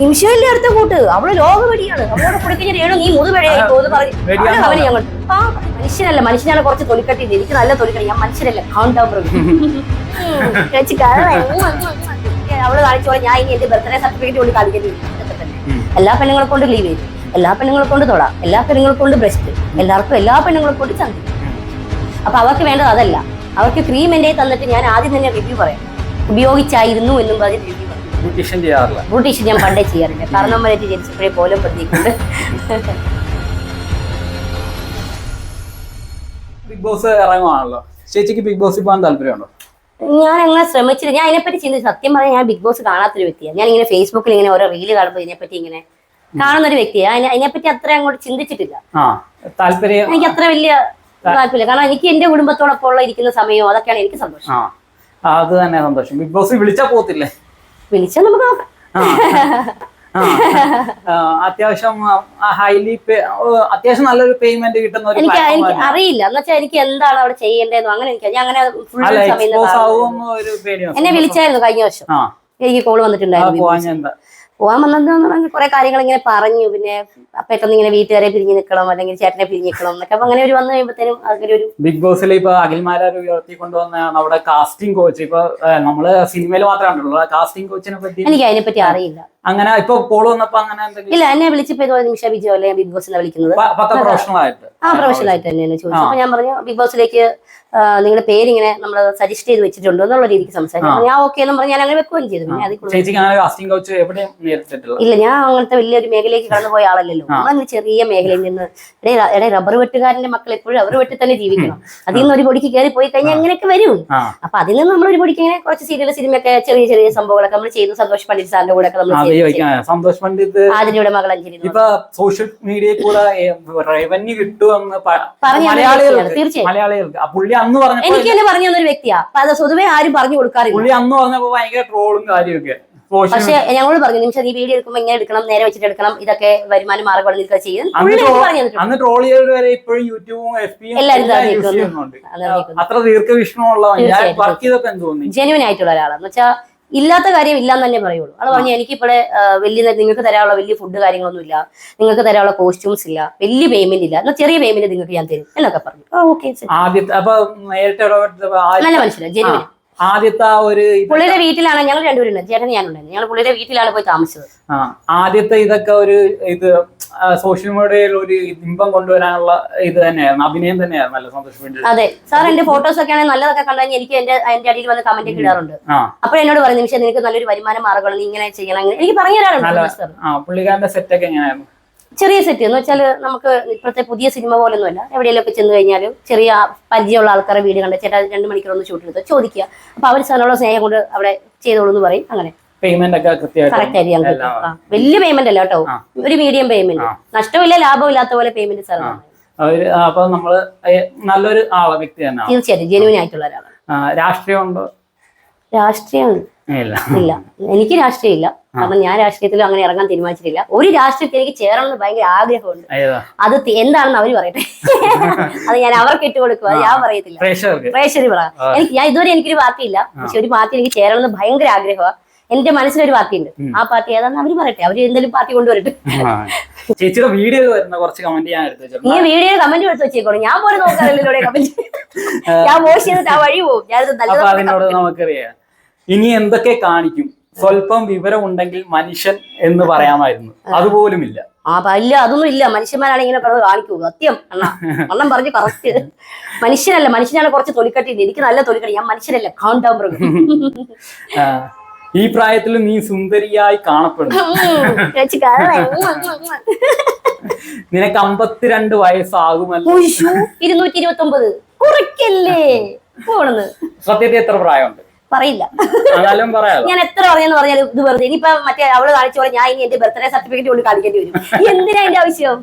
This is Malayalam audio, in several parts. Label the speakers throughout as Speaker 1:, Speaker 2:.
Speaker 1: നിമിഷമല്ലേ അടുത്ത കൂട്ട് അവള് ലോകവെടിയാണ് അവളോട് കുടിക്കഞ്ഞ രേണു നീ മുതുവെടിയായി പോകുന്നു പറഞ്ഞു അവന് ഞങ്ങൾ മനുഷ്യനല്ല മനുഷ്യനാണ് കുറച്ച് തൊലിക്കട്ടി എനിക്ക് നല്ല തൊലിക്കട്ടി ഞാൻ മനുഷ്യനല്ല അവള് കാണിച്ചോളെ ഞാൻ ഇനി എന്റെ ബർത്ത്ഡേ സർട്ടിഫിക്കറ്റ് കൊണ്ട് കളിക്കേണ്ടി എല്ലാ പെണ്ണുങ്ങളെ കൊണ്ട് ലീവ് ചെയ്തു എല്ലാ പെണ്ണുങ്ങളെ കൊണ്ട് തൊടാം എല്ലാ പെണ്ണുങ്ങളെ കൊണ്ട് ബ്രസ്റ്റ് എല്ലാവർക്കും എല്ലാ പെണ്ണുങ്ങളെ കൊണ്ട് ചന്തി അപ്പൊ അവർക്ക് വേണ്ടത് അതല്ല അവർക്ക് ക്രീം എന്റെ തന്നിട്ട് ഞാൻ ആദ്യം തന്നെ റിവ്യൂ പറയാം ഉപയോഗിച്ചായിരുന്നു എന്നും പറഞ്ഞ് റിവ്യൂ ബ്യൂട്ടീഷ്യൻ ഞാൻ പണ്ടേ ചെയ്യാറില്ല കാരണം വരെ ജനിച്ചപ്പോഴേ പോലും പ്രതിക്കുണ്ട്
Speaker 2: ബിഗ് ബോസ് ഇറങ്ങുവാണല്ലോ ചേച്ചിക്ക് ബിഗ് ബോസ് പോകാൻ താല്പര്യമുണ്ടോ
Speaker 1: ഞാൻ അങ്ങനെ ശ്രമിച്ചില്ല ഞാൻ അതിനെപ്പറ്റി ചിന്തിച്ചു സത്യം പറഞ്ഞാൽ ഞാൻ ബിഗ് ബോസ് കാണാത്തൊരു വ്യക്തിയാണ് ഞാൻ ഇങ്ങനെ ഫേസ്ബുക്കിൽ ഇങ്ങനെ ഓരോ റീല് കാണുമ്പോൾ ഇതിനെപ്പറ്റി ഇങ്ങനെ കാണുന്ന ഒരു വ്യക്തിയാണ് അതിനെപ്പറ്റി അത്ര അങ്ങോട്ട് ചിന്തിച്ചിട്ടില്ല
Speaker 2: താല്പര്യം
Speaker 1: എനിക്ക് അത്ര വലിയ താല്പര്യമില്ല കാരണം എനിക്ക് എന്റെ കുടുംബത്തോടൊപ്പം ഉള്ള ഇരിക്കുന്ന സമയവും അതൊക്കെയാണ് എനിക്ക് സന്തോഷം
Speaker 2: അത് തന്നെ സന്തോഷം ബിഗ് ബോസ് വിളിച്ചാ പോകത്തില്ലേ
Speaker 1: വിളിച്ചാൽ നമുക്ക് നോക്കാം
Speaker 2: അത്യാവശ്യം ഹൈലി അത്യാവശ്യം നല്ലൊരു പേയ്മെന്റ് കിട്ടുന്ന
Speaker 1: എനിക്ക് അറിയില്ല എന്ന് വെച്ചാൽ എനിക്ക് എന്താണ് അവിടെ ചെയ്യേണ്ടതെന്നോ അങ്ങനെ എനിക്ക് ഞാൻ അങ്ങനെ ഫുൾ സമയം എന്നെ വിളിച്ചായിരുന്നു കഴിഞ്ഞ വർഷം എനിക്ക് കോള് വന്നിട്ടുണ്ടായിരുന്നു പോകാൻ വന്നതെന്ന് കുറെ കാര്യങ്ങൾ ഇങ്ങനെ പറഞ്ഞു പിന്നെ പെട്ടെന്ന് ഇങ്ങനെ വീട്ടുകാരെ പിരിഞ്ഞു നിൽക്കണം അല്ലെങ്കിൽ ചേട്ടനെ പിരിഞ്ഞു നിൽക്കണം എന്നൊക്കെ അപ്പൊ അങ്ങനെ ഒരു വന്നു കഴിയുമ്പോഴത്തേനും അങ്ങനെ ഒരു
Speaker 2: ബിഗ് ബോസിൽ ഇപ്പൊ അഖിൽമാരാർ ഉയർത്തിക്കൊണ്ടുവന്ന അവിടെ കാസ്റ്റിംഗ് കോച്ച് ഇപ്പൊ നമ്മള് സിനിമയിൽ മാത്രമേ കണ്ടുള്ളൂ കാസ്റ്റിംഗ് കോച്ചിനെ പറ്റി
Speaker 1: എനിക്ക് അതിനെപ്പറ്റി അറിയില്ല
Speaker 2: അങ്ങനെ ഇപ്പൊ കോള് വന്നപ്പോ അങ്ങനെ
Speaker 1: ഇല്ല എന്നെ വിളിച്ചപ്പോ ഇതുപോലെ നിമിഷ ബിജോ അല്ലെ ബിഗ് ബോസിനെ വിളിക്കുന്നത്
Speaker 2: പ്രൊഫഷണൽ ആയിട്ട്
Speaker 1: പ്രൊഫഷണൽ ആയിട്ട് തന്നെയാണ് ചോദിച്ചത് അപ്പൊ ഞാൻ പറഞ്ഞു ബിഗ് ബോസിലേക്ക് നിങ്ങളുടെ പേരിങ്ങനെ നമ്മൾ സജസ്റ്റ് ചെയ്ത് വെച്ചിട്ടുണ്ടോ എന്നുള്ള രീതിക്ക് സംസാരിക്കും ഞാൻ ഓക്കെ എന്ന് പറഞ്ഞ് ഞാൻ അങ്ങനെ വെക്കുകയും ചെയ്തു ഇല്ല ഞാൻ അങ്ങനത്തെ വലിയൊരു മേഖലയിലേക്ക് കടന്നു പോയ ആളല്ലല്ലോ നമ്മളങ്ങനെ ചെറിയ മേഖലയിൽ നിന്ന് റബ്ബർ വെട്ടുകാരന്റെ മക്കൾ എപ്പോഴും റബ്ബർ വെട്ടി തന്നെ ജീവിക്കണം അതിൽ നിന്ന് ഒരു പൊടിക്ക് കയറി പോയി കഴിഞ്ഞാൽ അങ്ങനെയൊക്കെ വരും അപ്പൊ അതിൽ നിന്ന് നമ്മൾ ഒരു പൊടിക്ക് ഇങ്ങനെ കുറച്ച് സീരിയൽ സിനിമയൊക്കെ ചെറിയ ചെറിയ സംഭവങ്ങളൊക്കെ നമ്മൾ ചെയ്തു സന്തോഷ് പണ്ഡിറ്റ് സാറിന്റെ കൂടെ ഒക്കെ നമ്മൾ
Speaker 2: സന്തോഷ് പണ്ഡിറ്റ്
Speaker 1: ആതിരയുടെ മകൾ അഞ്ജലി
Speaker 2: ഇപ്പൊ സോഷ്യൽ മീഡിയയിൽ കൂടെ റവന്യൂ കിട്ടുമെന്ന് മലയാളികൾക്ക്
Speaker 1: എനിക്ക് തന്നെ പറഞ്ഞു തന്നൊരു വ്യക്തിയാ അത് സ്വതവേ ആരും പറഞ്ഞു കൊടുക്കാറില്ല
Speaker 2: പുള്ളി അന്ന് പറഞ്ഞപ്പോ ഭയങ്കര ട്രോളും കാര്യമൊക്കെ
Speaker 1: പക്ഷെ ഞങ്ങളോട് പറഞ്ഞു നിമിഷം ഈ വീഡിയോ എടുക്കുമ്പോൾ ഇങ്ങനെ എടുക്കണം നേരെ വെച്ചിട്ട് എടുക്കണം ഇതൊക്കെ വരുമാനം മാർഗം ചെയ്യും
Speaker 2: അന്ന് ട്രോൾ ചെയ്തത് വരെ ഇപ്പോഴും യൂട്യൂബും അത്ര ദീർഘവീക്ഷണമുള്ള വർക്ക് ചെയ്തപ്പോ എന്ത് തോന്നി
Speaker 1: ജെന്യുവൻ ആയിട്ടുള്ള ഒരാളാന്ന് വെച്ചാൽ ഇല്ലാത്ത കാര്യം ഇല്ലാന്ന് തന്നെ പറയുള്ളൂ അത് പറഞ്ഞു എനിക്കിവിടെ വലിയ നിങ്ങൾക്ക് തരാനുള്ള വലിയ ഫുഡ് കാര്യങ്ങളൊന്നും ഇല്ല നിങ്ങൾക്ക് തരാനുള്ള കോസ്റ്റ്യൂംസ് ഇല്ല വലിയ പേയ്മെന്റ് ഇല്ല എന്നാൽ ചെറിയ പേയ്മെന്റ് നിങ്ങൾക്ക് ഞാൻ തരും എന്നൊക്കെ പറഞ്ഞു നല്ല മനുഷ്യനാണ് ജെന്യുവൻ
Speaker 2: ആദ്യത്തെ ഒരു
Speaker 1: പുള്ളിയുടെ വീട്ടിലാണ് ഞങ്ങൾ രണ്ടുപേരും ചേട്ടൻ ഞാനുണ്ടായിരുന്നു ഞങ്ങൾ പുള്ളിയുടെ വീട്ടിലാണ് പോയി താമസിച്ചത്
Speaker 2: ആദ്യത്തെ ഇതൊക്കെ ഒരു ഇത് സോഷ്യൽ മീഡിയയിൽ ഒരു ഇമ്പം കൊണ്ടുവരാനുള്ള ഇത് തന്നെയായിരുന്നു അഭിനയം തന്നെയായിരുന്നു നല്ല സന്തോഷം
Speaker 1: അതെ സാർ എന്റെ ഫോട്ടോസ് ഒക്കെ ആണെങ്കിൽ നല്ലതൊക്കെ കണ്ടാൽ എനിക്ക് എന്റെ അടിയിൽ വന്ന് കമന്റ് ഒക്കെ ഇടാറുണ്ട് അപ്പൊ എന്നോട് പറഞ്ഞു നിമിഷം നിനക്ക് നല്ലൊരു വരുമാന മാർഗ്ഗമാണ് നീ ഇങ്ങനെ ചെയ്യണം എനിക്ക് പറഞ്ഞു തരാറുണ്ട്
Speaker 2: പുള്ളിക്കാരന്റെ സെറ്റ് ഒക്കെ എങ്ങനെയായിരുന്നു
Speaker 1: ചെറിയ സെറ്റ് എന്ന് വെച്ചാൽ നമുക്ക് ഇപ്പോഴത്തെ പുതിയ സിനിമ പോലൊന്നുമല്ല എവിടെയെങ്കിലൊക്കെ ചെന്ന് കഴിഞ്ഞാലും ചെറിയ പരിചയമുള്ള ആൾക്കാരെ വീട് കണ്ട് ചേട്ടാ 2 മണിക്കൂർ ഒന്ന് ഷൂട്ട് എടുത്ത് ചോദിക്കുക അപ്പൊ അവർ സാറിനുള്ള സ്നേഹം കൊണ്ട് അവിടെ ചെയ്തോളൂ എന്ന് പറയും അങ്ങനെ
Speaker 2: പേയ്മെന്റ് ഒക്കെ
Speaker 1: കറക്റ്റ് ആയിരിക്കും വലിയ പേയ്മെന്റ് അല്ല കേട്ടോ ഒരു മീഡിയം പേയ്മെന്റ് നഷ്ടമില്ല ലാഭം ഇല്ലാത്ത പോലെ പേയ്മെന്റ് സാർ
Speaker 2: അപ്പൊ നമ്മള് നല്ലൊരു വ്യക്തി തന്നെ
Speaker 1: തീർച്ചയായിട്ടും ജെന്യുവൻ ആയിട്ടുള്ള ഒരാളാണ്
Speaker 2: രാഷ്ട്രീയം ഉണ്ടോ
Speaker 1: രാഷ്ട്രീയം ഇല്ല എനിക്ക് രാഷ്ട്രീയം ഇല്ല കാരണം ഞാൻ രാഷ്ട്രീയത്തിലും അങ്ങനെ ഇറങ്ങാൻ തീരുമാനിച്ചിട്ടില്ല ഒരു രാഷ്ട്രീയത്തിൽ എനിക്ക് ചേരണമെന്ന് ഭയങ്കര ആഗ്രഹമുണ്ട് അത് എന്താണെന്ന് അവര് പറയട്ടെ അത് ഞാൻ അവർക്ക് ഇട്ട് കൊടുക്കുക അത് ഞാൻ പറയത്തില്ല പ്രേക്ഷകർ പറ എനിക്ക് ഞാൻ ഇതുവരെ എനിക്കൊരു പാർട്ടി ഇല്ല പക്ഷെ ഒരു പാർട്ടി എനിക്ക് ചേരണമെന്ന് ഭയങ്കര ആഗ്രഹമാണ് എന്റെ മനസ്സിലൊരു പാർട്ടി ഉണ്ട് ആ പാർട്ടി ഏതാണെന്ന് അവര് പറയട്ടെ അവര് എന്തെങ്കിലും പാർട്ടി കൊണ്ടുവരട്ടെ
Speaker 2: ചേച്ചിയുടെ വീഡിയോ വരുന്ന കുറച്ച് കമന്റ് ഞാൻ
Speaker 1: ഈ വീഡിയോ കമന്റ് എടുത്ത് വെച്ചേക്കോളൂ ഞാൻ പോലും നോക്കാറില്ല കമന്റ് ഞാൻ വാഷ് ചെയ്തിട്ട് ആ വഴി പോകും
Speaker 2: ഞാനത് നമുക്കറിയാം ഇനി എന്തൊക്കെ കാണിക്കും സ്വല്പം വിവരം ഉണ്ടെങ്കിൽ മനുഷ്യൻ എന്ന് പറയാമായിരുന്നു അതുപോലുമില്ല
Speaker 1: ഇല്ല അതൊന്നും ഇല്ല മനുഷ്യന്മാരാണ് ഇങ്ങനെ പറഞ്ഞത് കാണിക്കൂ സത്യം അണ്ണം പറഞ്ഞു കറക്റ്റ് മനുഷ്യനല്ല മനുഷ്യനാണ് കുറച്ച് തൊലിക്കട്ടി എനിക്ക് നല്ല തൊലിക്കട്ടി ഞാൻ മനുഷ്യനല്ല
Speaker 2: ഈ പ്രായത്തിൽ നീ സുന്ദരിയായി കാണപ്പെടുന്നു നിനക്ക് 52 വയസ്സാകുമല്ലോ
Speaker 1: 229 കുറയ്ക്കല്ലേ പോണെന്ന്
Speaker 2: സത്യത്തിൽ എത്ര പ്രായമുണ്ട്
Speaker 1: പറയില്ല
Speaker 2: ഞാൻ
Speaker 1: എത്ര പറഞ്ഞെന്ന് പറഞ്ഞാൽ ഇത് വെറുതെ ഇനിയിപ്പോ മറ്റേ അവള് കാണിച്ചോളെ ഞാൻ ഇനി എന്റെ ബർത്ത്ഡേ സർട്ടിഫിക്കറ്റ് കൊണ്ട് കളിക്കേണ്ടി വരും എന്തിനാ അതിന്റെ ആവശ്യം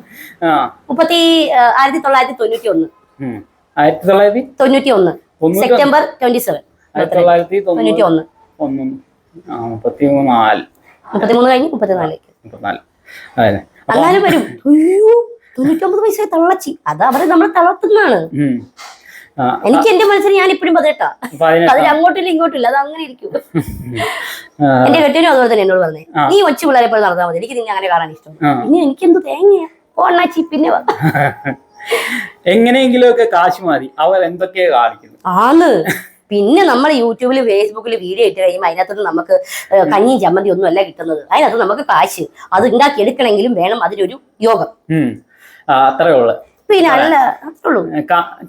Speaker 1: 1991 സെപ്റ്റംബർ 27 33 കഴിഞ്ഞ് 34 അങ്ങനെ വരും. 99 വയസ്സായി തള്ളച്ചി അത് അവരെ നമ്മൾ തളർത്തുന്നതാണ്. എനിക്ക് എന്റെ മനസ്സിൽ ഞാൻ ഇപ്പോഴും 18. അതിൽ അങ്ങോട്ടില്ല ഇങ്ങോട്ടില്ല, അത് അങ്ങനെ ഇരിക്കും. എന്റെ കെട്ടിനും അതുപോലെ തന്നെ എന്നോട് പറഞ്ഞേ, നീ ഒച്ച പിള്ളേരെ പോലെ നടന്നാൽ മതി, എനിക്ക് നിന്നെ അങ്ങനെ കാണാൻ ഇഷ്ടം. ഇനി എനിക്കെന്ത് തേങ്ങയാ പോണ്ണാച്ചി പിന്നെ
Speaker 2: എങ്ങനെയെങ്കിലും ഒക്കെ കാശ് മതി, അവർ എന്തൊക്കെയാ കാണിക്കുന്നു
Speaker 1: ആന്ന്. പിന്നെ നമ്മൾ യൂട്യൂബിൽ ഫേസ്ബുക്കിൽ വീഡിയോ ഇട്ട് കഴിയുമ്പോൾ അതിനകത്ത് നമുക്ക് കഞ്ഞിയും ചമ്മന്തി ഒന്നും അല്ല കിട്ടുന്നത്. അതിനകത്ത് നമുക്ക് കാശ് അത് ഉണ്ടാക്കി എടുക്കണമെങ്കിലും വേണം അതിനൊരു യോഗം.
Speaker 2: അത്രേ ഉള്ളു.
Speaker 1: പിന്നെ അല്ല അത്രയുള്ളൂ.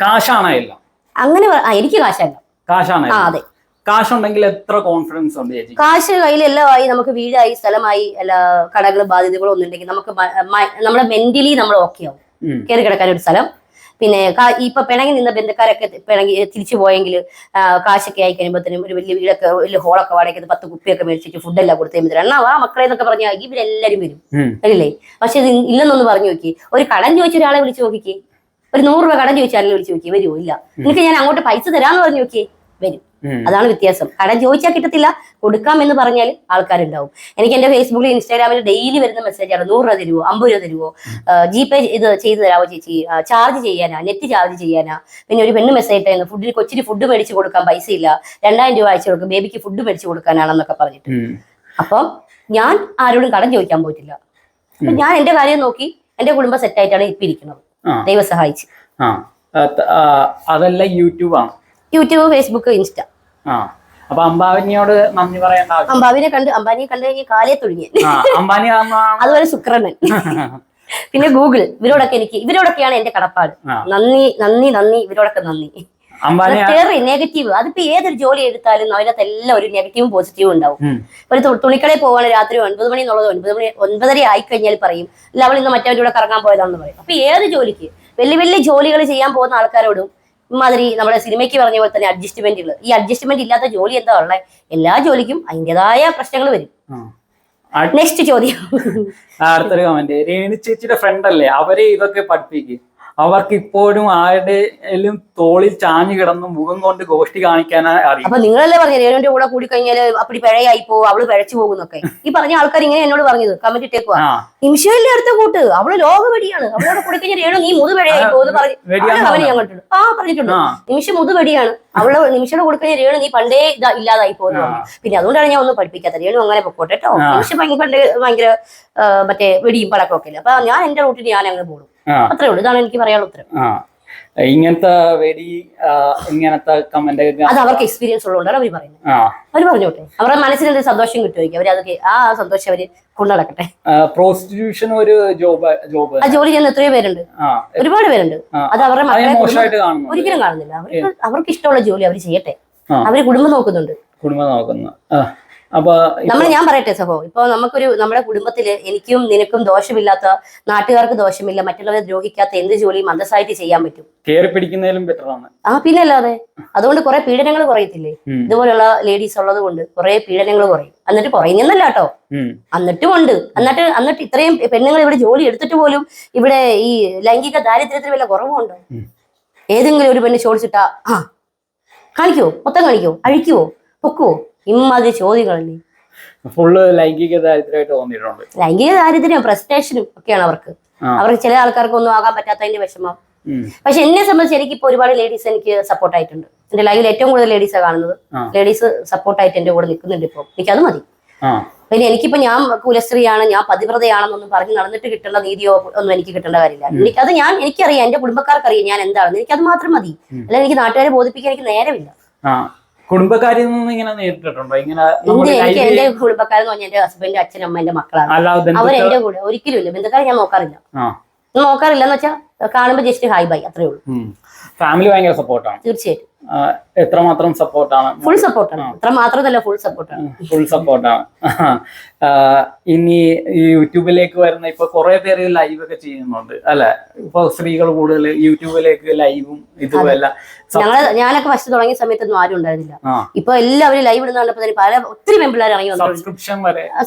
Speaker 2: കാശാണല്ലോ
Speaker 1: അങ്ങനെ എനിക്ക് കാശല്ല.
Speaker 2: കാശാണ്.
Speaker 1: അതെ,
Speaker 2: കാശുണ്ടെങ്കിൽ എത്ര കോൺഫിഡൻസ് ഉണ്ട് ചേച്ചി?
Speaker 1: കാശ് കയ്യിൽ എല്ലാമായി, നമുക്ക് വീടായി സ്ഥലമായി എല്ലാ കടകളും ബാധ്യതകളും ഒന്നും ഉണ്ടെങ്കിൽ നമുക്ക് നമ്മുടെ മെന്റലി നമ്മൾ ഓക്കെ ആവും. കയറി കിടക്കാൻ ഒരു സ്ഥലം, പിന്നെ ഇപ്പൊ പിണങ്ങി നിന്ന ബന്ധുക്കാരൊക്കെ പിണങ്ങി തിരിച്ചു പോയെങ്കിൽ കാശൊക്കെ ആയി കഴിയുമ്പോഴത്തേനും ഒരു വലിയ വീടൊക്കെ വലിയ ഹോളൊക്കെ വാടകയ്ക്ക് 10 കുപ്പിയൊക്കെ മേടിച്ചിട്ട് ഫുഡെല്ലാം കൊടുത്തു കഴിയുമ്പോൾ എണ്ണ ആ മക്കളെ എന്നൊക്കെ പറഞ്ഞാൽ ഇവരെല്ലാരും വരും അല്ലേ. പക്ഷെ ഇത് ഇല്ലെന്നൊന്ന് പറഞ്ഞു നോക്കി, ഒരു കടം ചോദിച്ച ഒരാളെ വിളിച്ചു നോക്കിക്കേ, ഒരു 100 രൂപ കടം ചോദിച്ചാലും വിളിച്ചു നോക്കി, വരുമോ? ഇല്ല. എനിക്ക് ഞാൻ അങ്ങോട്ട് പൈസ തരാന്ന് പറഞ്ഞു നോക്കിയേ, വരും. അതാണ് വ്യത്യാസം. കടം ചോദിച്ചാൽ കിട്ടത്തില്ല, കൊടുക്കാം എന്ന് പറഞ്ഞാൽ ആൾക്കാരുണ്ടാവും. എനിക്ക് എന്റെ ഫേസ്ബുക്കിൽ ഇൻസ്റ്റാഗ്രാമിൽ ഡെയിലി വരുന്ന മെസ്സേജാണ്, 100 രൂപ തരുമോ, 50 രൂപ തരുമോ, ജിപേ ഇത് ചെയ്ത് തരാമോ ചേച്ചി, ചാർജ് ചെയ്യാനാ, നെറ്റ് ചാർജ് ചെയ്യാനാ. പിന്നെ ഒരു പെണ്ണ് മെസ്സേജ് ഇട്ടായിരുന്നു, ഫുഡിന് കൊച്ചിന് ഫുഡ് മേടിച്ച് കൊടുക്കാൻ പൈസ ഇല്ല, 2000 രൂപ അയച്ചു കൊടുക്കും, ബേബിക്ക് ഫുഡ് മേടിച്ച് കൊടുക്കാനാണെന്നൊക്കെ പറഞ്ഞിട്ട്. അപ്പം ഞാൻ ആരോടും കടം ചോദിക്കാൻ പോയിട്ടില്ല. അപ്പൊ ഞാൻ എന്റെ കാര്യം നോക്കി എന്റെ കുടുംബം സെറ്റായിട്ടാണ് ഇപ്പൊ ഇരിക്കുന്നത്, ദൈവം സഹായിച്ച്.
Speaker 2: അതല്ല യൂട്യൂബാണ്,
Speaker 1: യൂട്യൂബ്, ഫേസ്ബുക്ക്, ഇൻസ്റ്റ.
Speaker 2: അപ്പൊ അംബാനിയോട് നന്ദി പറയേണ്ട ആവശ്യം.
Speaker 1: അംബാനിയെ കണ്ടു കഴിഞ്ഞ് കാലേ തുഴിഞ്ഞ്.
Speaker 2: അംബാനി
Speaker 1: അതുപോലെ ശുക്രനൻ, പിന്നെ ഗൂഗിൾ, ഇവരോടൊക്കെയാണ് എന്റെ കടപ്പാട്. നന്ദി നന്ദി നന്ദി, ഇവരോടൊക്കെ നന്ദി. നെഗറ്റീവ് അതിപ്പോ ഏതൊരു ജോലി എടുത്താലും അതിനകത്ത് എല്ലാം ഒരു നെഗറ്റീവും പോസിറ്റീവും ഉണ്ടാവും. ഒരു തുണിക്കടയിൽ പോവാണ് രാത്രി 9 മണി എന്നുള്ളത് 9:30 ആയിക്കഴിഞ്ഞാൽ പറയും, അല്ല അവൾ ഇന്ന് മറ്റവരുടെ കൂടെ കറങ്ങാൻ പോയതാണെന്ന് പറയും. അപ്പൊ ഏത് ജോലിക്ക് വലിയ വലിയ ജോലികൾ ചെയ്യാൻ പോകുന്ന ആൾക്കാരോടും ഇമാതിരി നമ്മുടെ സിനിമയ്ക്ക് പറഞ്ഞ പോലെ തന്നെ അഡ്ജസ്റ്റ്മെന്റുകൾ, ഈ അഡ്ജസ്റ്റ്മെന്റ് ഇല്ലാത്ത ജോലി എന്താ ഉള്ളത്? എല്ലാ ജോലിക്കും അതിൻ്റെതായ പ്രശ്നങ്ങൾ വരും. നെക്സ്റ്റ് ചോദ്യം.
Speaker 2: അടുത്തൊരു കമന്റ്, രേണു ചേച്ചിയുടെ ഫ്രണ്ട് അല്ലേ, അവരെ ഇതൊക്കെ പഠിപ്പിക്കും. അവർക്ക് ഇപ്പോഴും ആരുടെയും തോളിൽ ചാഞ്ഞു കിടന്ന് മുഖം കൊണ്ട് ഗോഷ്ടി കാണിക്കാനായി അറിയാം.
Speaker 1: അപ്പൊ നിങ്ങളല്ലേ പറഞ്ഞു രേണുവിന്റെ കൂടെ കൂടി കഴിഞ്ഞാൽ അപ്പടി പിഴയായി പോവും, അവള് പിഴച്ചു പോകുന്നൊക്കെ. ഈ പറഞ്ഞ ആൾക്കാർ ഇങ്ങനെ എന്നോട് പറഞ്ഞത് കമന്റ് ഇട്ടേക്കുവാ. നിമിഷമല്ലേ അടുത്ത കൂട്ട്, അവള് ലോകവെടിയാണ്, അവളോട് കൂടി കഴിഞ്ഞാൽ രേണു നീ മുതുവെടിയായി പോകുന്നു പറഞ്ഞു ഞാൻ കണ്ടിട്ടുണ്ട്. പറഞ്ഞിട്ടുണ്ട്, നിമിഷം മുതുവെടിയാണ്, അവള് നിമിഷം കൊടുക്കുന്ന രേണു നീ പണ്ടേ ഇല്ലാതായി പോകുന്നു. പിന്നെ അതുകൊണ്ടാണ് ഞാൻ ഒന്നും പഠിപ്പിക്കാത്ത. രേണു അങ്ങനെ പൊക്കോട്ടെ കേട്ടോ, നിമിഷം ഭയങ്കര മറ്റേ വെടിയും പടക്കം ഒക്കെ അല്ലേ. അപ്പൊ ഞാൻ എന്റെ റൂട്ടിന് ഞാൻ അങ്ങനെ പോകും, അത്രേ ഉള്ളൂ. ഇതാണ് എനിക്ക് പറയാനുള്ള ഉത്തരം.
Speaker 2: ഇങ്ങനത്തെ വെടി ഇങ്ങനത്തെ കമന്റ്
Speaker 1: അത് അവർക്ക് എക്സ്പീരിയൻസ് ഉള്ളതുകൊണ്ടാണ് അവർ പറയുന്നത്. അവർ പറഞ്ഞോട്ടെ, അവരുടെ മനസ്സിന് എന്തൊരു സന്തോഷം കിട്ടുമായിരിക്കും, അവരതൊക്കെ ആ സന്തോഷം അവര് കൊണ്ടുനടക്കട്ടെ.
Speaker 2: പ്രോസ്റ്റിറ്റ്യൂഷൻ ഒരു ജോബ്
Speaker 1: ആ ജോലി ചെയ്യുന്ന എത്രയോ പേരുണ്ട്, ഒരുപാട് പേരുണ്ട്. അത് അവരുടെ മക്കളെ ഒരിക്കലും കാണുന്നില്ല. അവർക്ക് ഇഷ്ടമുള്ള ജോലി അവർ ചെയ്യട്ടെ, അവര് കുടുംബം നോക്കുന്നുണ്ട്. ഞാൻ പറയട്ടെ സഹോ, ഇപ്പൊ നമ്മുടെ കുടുംബത്തില് എനിക്കും നിനക്കും ദോഷമില്ലാത്ത, നാട്ടുകാർക്ക് ദോഷമില്ല, മറ്റുള്ളവരെ ദ്രോഹിക്കാത്ത എന്ത് ജോലിയും അന്തസ്സായിട്ട് ചെയ്യാൻ പറ്റും. പിന്നെ അല്ലാതെ അതുകൊണ്ട് കുറെ പീഡനങ്ങൾ കുറയത്തില്ലേ? ഇതുപോലുള്ള ലേഡീസ് ഉള്ളത് കൊണ്ട് കുറെ പീഡനങ്ങൾ കുറയും. എന്നിട്ട് കുറയുന്നല്ല കേട്ടോ, എന്നിട്ടും ഉണ്ട്. എന്നിട്ട് ഇത്രയും പെണ്ണുങ്ങൾ ഇവിടെ ജോലി എടുത്തിട്ട് പോലും ഇവിടെ ഈ ലൈംഗിക ദാരിദ്ര്യത്തിന് വല്ല കുറവുണ്ടോ? ഏതെങ്കിലും ഒരു പെണ്ണ് ചോദിച്ചിട്ടാ കാണിക്കുവോ, മൊത്തം കാണിക്കുവോ, അഴിക്കുവോ, പൊക്കുവോ? ഇമ്മാതിരി ചോദ്യങ്ങളല്ലേ.
Speaker 2: ഫുള്ള് ലൈംഗിക ദാരിദ്ര്യമായിട്ട് തോന്നിയിട്ടുണ്ട്.
Speaker 1: ലൈംഗിക ദാരിദ്ര്യം പ്രസ്റ്റേഷനും ഒക്കെയാണ് അവർക്ക്. ചില ആൾക്കാർക്ക് ഒന്നും ആകാൻ പറ്റാത്തതിന്റെ വിഷമം. പക്ഷെ എന്നെ സംബന്ധിച്ച് എനിക്കിപ്പോ ഒരുപാട് ലേഡീസ് എനിക്ക് സപ്പോർട്ട് ആയിട്ടുണ്ട്. എന്റെ ലൈവിൽ ഏറ്റവും കൂടുതൽ ലേഡീസാണ് കാണുന്നത്. ലേഡീസ് സപ്പോർട്ടായിട്ട് എന്റെ കൂടെ നിൽക്കുന്നുണ്ട്. ഇപ്പൊ എനിക്കത് മതി. പിന്നെ എനിക്കിപ്പോ ഞാൻ കുലസ്ത്രീയാണ്, ഞാൻ പതിവ്രതയാണെന്നൊന്നും പറഞ്ഞ് നടന്നിട്ട് കിട്ടേണ്ട നീതിയോ ഒന്നും എനിക്ക് കിട്ടേണ്ട കാര്യമില്ല. എനിക്കറിയാം, എന്റെ കുടുംബക്കാർക്കറിയാം ഞാൻ എന്താണെന്ന്. എനിക്കത് മാത്രം മതി. അല്ലെങ്കിൽ എനിക്ക് നാട്ടുകാരെ ബോധിപ്പിക്കാൻ എനിക്ക് നേരമില്ല.
Speaker 2: കുടുംബക്കാരിൽ നിന്ന് ഇങ്ങനെ നേരിട്ടിട്ടുണ്ടോ?
Speaker 1: എനിക്ക് എന്റെ കുടുംബക്കാരെന്ന് പറഞ്ഞാൽ എന്റെ ഹസ്ബൻഡ്, അച്ഛൻ, അമ്മ, എന്റെ മക്കളാണ്. അവരെന്റെ കൂടെ ഒരിക്കലും ഇല്ല. ബന്ധുക്കാരെ ഞാൻ നോക്കാറില്ല. എന്ന് വെച്ചാൽ കാണുമ്പോ ജസ്റ്റ് ഹായ് ബൈ, അത്രേ ഉള്ളൂ.
Speaker 2: ഫാമിലി ഭയങ്കര സപ്പോർട്ടാണ്.
Speaker 1: തീർച്ചയായിട്ടും.
Speaker 2: എത്രമാത്രം സപ്പോർട്ടാണ്?
Speaker 1: ഫുൾ സപ്പോർട്ടാണ്. എത്ര മാത്രമല്ല, ഫുൾ സപ്പോർട്ടാണ്.
Speaker 2: ഫുൾ സപ്പോർട്ടാണ്. ഇനി ഈ യൂട്യൂബിലേക്ക് വരുന്ന ഇപ്പൊ കുറെ പേര് ലൈവ് ഒക്കെ ചെയ്യുന്നുണ്ട് അല്ലെ? ഇപ്പൊ സ്ത്രീകൾ കൂടുതൽ യൂട്യൂബിലേക്ക് ലൈവും ഇതുമെല്ലാം.
Speaker 1: ഞാനൊക്കെ ഫസ്റ്റ് തുടങ്ങിയ സമയത്തൊന്നും ആരും ഉണ്ടായിരുന്നില്ല. ഇപ്പൊ എല്ലാവരും ലൈവ് ഇടുന്ന കണ്ടപ്പോ ഒത്തിരി പെൺപിള്ളേർ ഇറങ്ങി വന്നിട്ടുണ്ട്.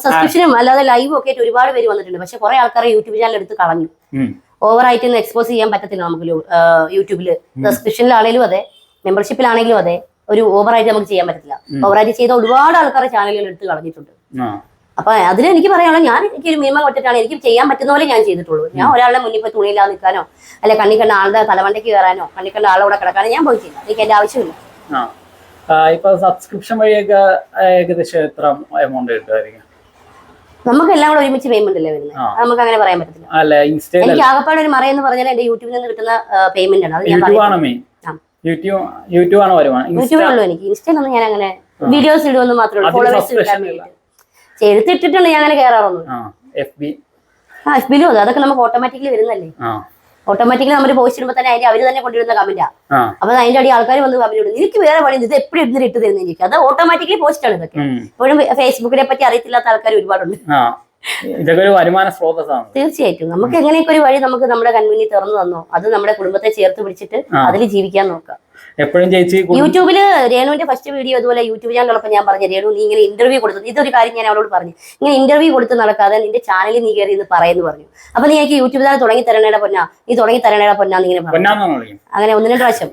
Speaker 1: സബ്സ്ക്രിപ്ഷനും അല്ലാതെ ലൈവും ഒക്കെ ആയിട്ട് ഒരുപാട് പേര് വന്നിട്ടുണ്ട്. പക്ഷെ കുറെ ആൾക്കാരെ യൂട്യൂബ് ചാനൽ എടുത്ത് കളഞ്ഞു. ഓവറായിട്ട് ഒന്നും എക്സ്പോസ് ചെയ്യാൻ പറ്റത്തില്ല നമുക്ക് യൂട്യൂബില്. സബ്സ്ക്രിപ്ഷനിലാണെങ്കിലും അതെ, മെമ്പർഷിപ്പിലാണെങ്കിലും അതെ, ഒരു ഓവറായിട്ട് നമുക്ക് ചെയ്യാൻ പറ്റത്തില്ല. ഓവറായിട്ട് ചെയ്ത ഒരുപാട് ആൾക്കാരെ ചാനലുകൾ എടുത്ത് കളഞ്ഞിട്ടുണ്ട്. അപ്പൊ അതിന് എനിക്ക് പറയാനുള്ളത്, ഞാൻ എനിക്കൊരു മിനിമം ഒറ്റിട്ടാണ് എനിക്ക് ചെയ്യാൻ പറ്റുന്ന പോലെ ഞാൻ ചെയ്തിട്ടുള്ളൂ. ഞാൻ ഒരാളുടെ മുന്നിൽ പോയി തുണിയില്ലാതെ നിൽക്കാനോ അല്ലെ കണ്ണി കണ്ട ആളുടെ തലവണ്ടയ്ക്ക് കയറാനോ കണ്ണി കണ്ട ആളുടെ കൂടെ കിടക്കാനോ ഞാൻ പോയിട്ടില്ല. എനിക്ക് എന്റെ ആവശ്യമില്ല.
Speaker 2: ഇപ്പൊ സബ്സ്ക്രിപ്ഷൻ വഴിയൊക്കെ ഏകദേശം എത്ര എമൗണ്ട് കിട്ടുമായിരിക്കും?
Speaker 1: നമുക്ക് എല്ലാം കൂടെ ഒരുമിച്ച് പേയ്മെന്റ് അല്ലേ വരുന്നത്, നമുക്ക് അങ്ങനെ പറയാൻ പറ്റത്തില്ല. എനിക്ക് ആകപ്പാട് ഒരു മറയെന്ന് പറഞ്ഞാൽ എന്റെ യൂട്യൂബിൽ നിന്ന് കിട്ടുന്ന പേയ്മെന്റ് ആണ്. അത് ഞാൻ യൂട്യൂബിലുള്ളൂ. എനിക്ക് ഇൻസ്റ്റയിലൊന്നും ഞാൻ അങ്ങനെ വീഡിയോസ് ഇടുമെന്ന് മാത്രമേ ഉള്ളൂ. ഫോളോവേഴ്സ് എടുത്തിട്ടിട്ടുണ്ട്, ഞാൻ അങ്ങനെ കയറാറൊന്നും. എഫ്ബിലും അതെ, അതൊക്കെ നമുക്ക് ഓട്ടോമാറ്റിക്കലി വരുന്നല്ലേ. ഓട്ടോമാറ്റിക്കലി നമ്മൾ പോസ്റ്റ് ഇടുമ്പോൾ തന്നെ അതിന്റെ അവര് തന്നെ കൊണ്ടിരുന്ന കമന്റാ. അപ്പൊ അതിന്റെ അടി ആൾക്കാർ വന്ന് കമന്റ് ഇടും, എനിക്ക് വേറെ പണി ഇത് എപ്പോഴും എടുത്തിട്ട് ഇട്ട് തരുന്നിരിക്കും. അത് ഓട്ടോമാറ്റിക്കലി പോസ്റ്റ് ആണ് ഇതൊക്കെ. ഇപ്പോഴും ഫേസ്ബുക്കിനെ പറ്റി അറിയത്തില്ലാത്ത ആൾക്കാർ ഒരുപാടുണ്ട്.
Speaker 2: ഇതൊക്കെ ഒരു വരുമാന സ്രോതസ്സാണ്.
Speaker 1: തീർച്ചയായിട്ടും നമുക്ക് എങ്ങനെയൊക്കെ ഒരു വഴി നമുക്ക് നമ്മുടെ കൺമുന്നിൽ തുറന്നു തന്നോ അത് നമ്മുടെ കുടുംബത്തെ ചേർത്ത് പിടിച്ചിട്ട് അതിൽ ജീവിക്കാൻ നോക്കാം.
Speaker 2: എപ്പോഴും ചേച്ചി
Speaker 1: യൂട്യൂബില് രേണുവിന്റെ ഫസ്റ്റ് വീഡിയോ അതുപോലെ യൂട്യൂബ് ചാനലൊക്കെ ഞാൻ പറഞ്ഞു, രേണു നീ ഇങ്ങനെ ഇന്റർവ്യൂ കൊടുത്തു, ഇതൊരു കാര്യം ഞാൻ അവളോട് പറഞ്ഞു, ഇങ്ങനെ ഇന്റർവ്യൂ കൊടുത്ത് നടക്കാതെ നിന്റെ ചാനലിൽ നീ കയറി എന്ന് പറയുന്നു പറഞ്ഞു. അപ്പൊ നീ എനിക്ക് യൂട്യൂബ് ചാനൽ തുടങ്ങി തരണേടെ പൊന്നാ, നീ തുടങ്ങി തരണേടെ പൊന്നാന്ന് ഇങ്ങനെ പറഞ്ഞു. അങ്ങനെ 1-2 പ്രാവശ്യം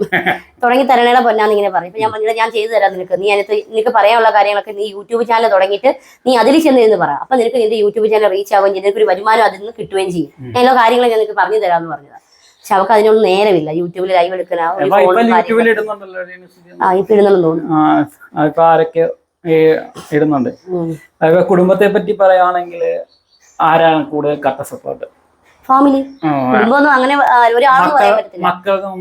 Speaker 1: തുടങ്ങി തരണേടെ പൊന്നാന്ന് ഇങ്ങനെ പറയും. ഇപ്പൊ ഞാൻ പറഞ്ഞിട്ട് ഞാൻ ചെയ്തു തരാം നിനക്ക്, നീ അതിനകത്ത് നിനക്ക് പറയാനുള്ള കാര്യങ്ങളൊക്കെ നീ യൂട്യൂബ് ചാനൽ തുടങ്ങിയിട്ട് നീ അതിൽ ചെന്നിരുന്ന് പറ. അപ്പൊ നിനക്ക് നിന്റെ യൂട്യൂബ് ചാനൽ റീച്ച് ആവുകയും ചെയ്യും, നിനക്ക് ഒരു വരുമാനം അതിൽ നിന്ന് കിട്ടുകയും ചെയ്യും. എല്ലാ കാര്യങ്ങളും ഞാൻ നിനക്ക് പറഞ്ഞു തരാമെന്ന് പറഞ്ഞതാണ്. പക്ഷെ അവർക്ക് അതിനൊന്നും നേരമില്ല. യൂട്യൂബിൽ ലൈവ് എടുക്കണ ഇപ്പൊ ഇടുന്നുണ്ടെന്ന്
Speaker 2: തോന്നുന്നു. കുടുംബത്തെ പറ്റി പറയുകയാണെങ്കിൽ ആരാണ് കൂടുതൽ കട്ട സപ്പോർട്ട്?
Speaker 1: ഫാമിലി, കുടുംബമൊന്നും അങ്ങനെ ഒരാളെന്ന് പറയാൻ പറ്റത്തില്ല.